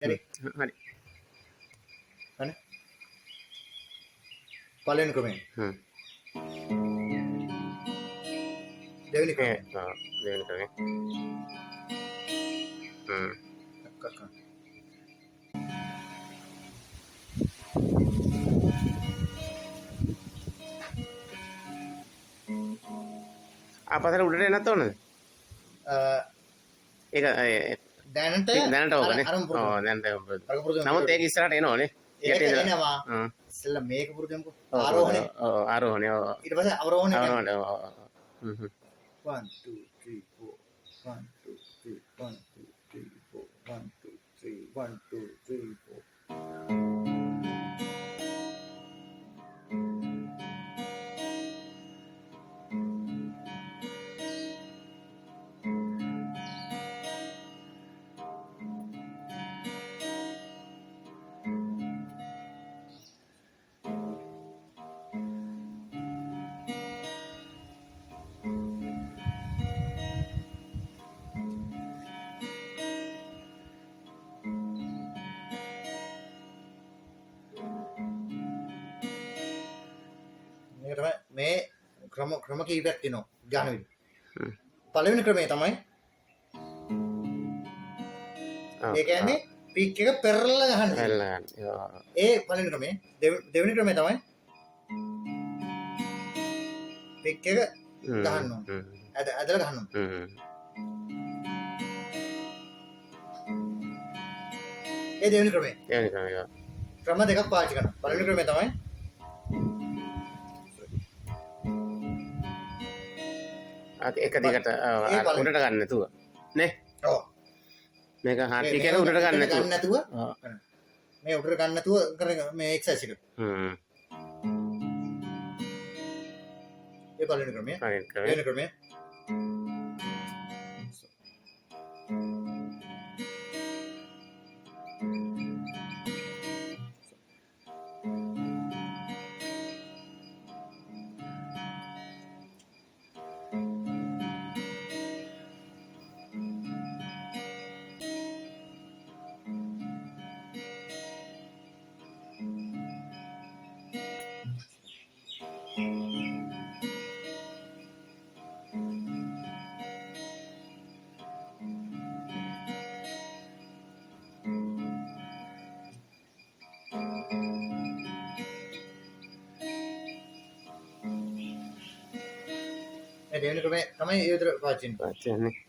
හරි හරි. අනේ පළවෙනි ක්‍රමය දෙවෙනි ක්‍රමය දෙවෙනි ක්‍රමය. කක්ක ආපස්සට උඩට එන්නත් ඕනද? ඒක දැනට දැනට ඕකනේ. අරන් පුරුදු ඔව් දැනට පුරුදු. අරන් පුරුදු නමුත් ඒක ඉස්සරහට එනවනේ. ඒක යටින් ඉඳලා. එනවා හ්ම්. ඉස්සෙල්ලා මේක පුරුදුම්කෝ ඔව්, ආරෝහණය ඔව් ආරෝහණය. ඔව්. ඊට පස්සේ අවරෝහණය ආරෝහණය. ඔව්. හ්ම් හ්ම්. 1 2 3 4 1 2 3 1 2 3 4 1 2 3 1 2 3 4 මේක තමයි මේ ක්‍රම කීපයක් තියෙනවා ගාන විදිහ. පළවෙනි ක්‍රමය තමයි ඒ කියන්නේ පික් එක පෙරලලා ගන්න. පෙරලලා ගන්න. ඒ පළවෙනි ක්‍රමය. දෙවෙනි ක්‍රමය තමයි පික් එක ගහන්න ඕන. ඇදලා ගහන්න ඕන. ඒ දෙවෙනි ක්‍රමය. දෙවෙනි ක්‍රමය. ක්‍රම දෙකක් පාවිච්චි කරනවා. පළවෙනි ක්‍රමය තමයි එක දිගට උඩට ගන්න නැතුව නේ. ඔව්. මේක හાર્ට් එක උඩට ගන්න නැතුව. මේ උඩට ගන්න නැතුව කරන මේ එක්සර්සයිස් එක. ඒ පළවෙනි ක්‍රමය. දෙවෙනි ක්‍රමය. ඒ දෙවෙනි ක්‍රමය තමයි ඒ විතර පාවිච්චි කරන්නේ.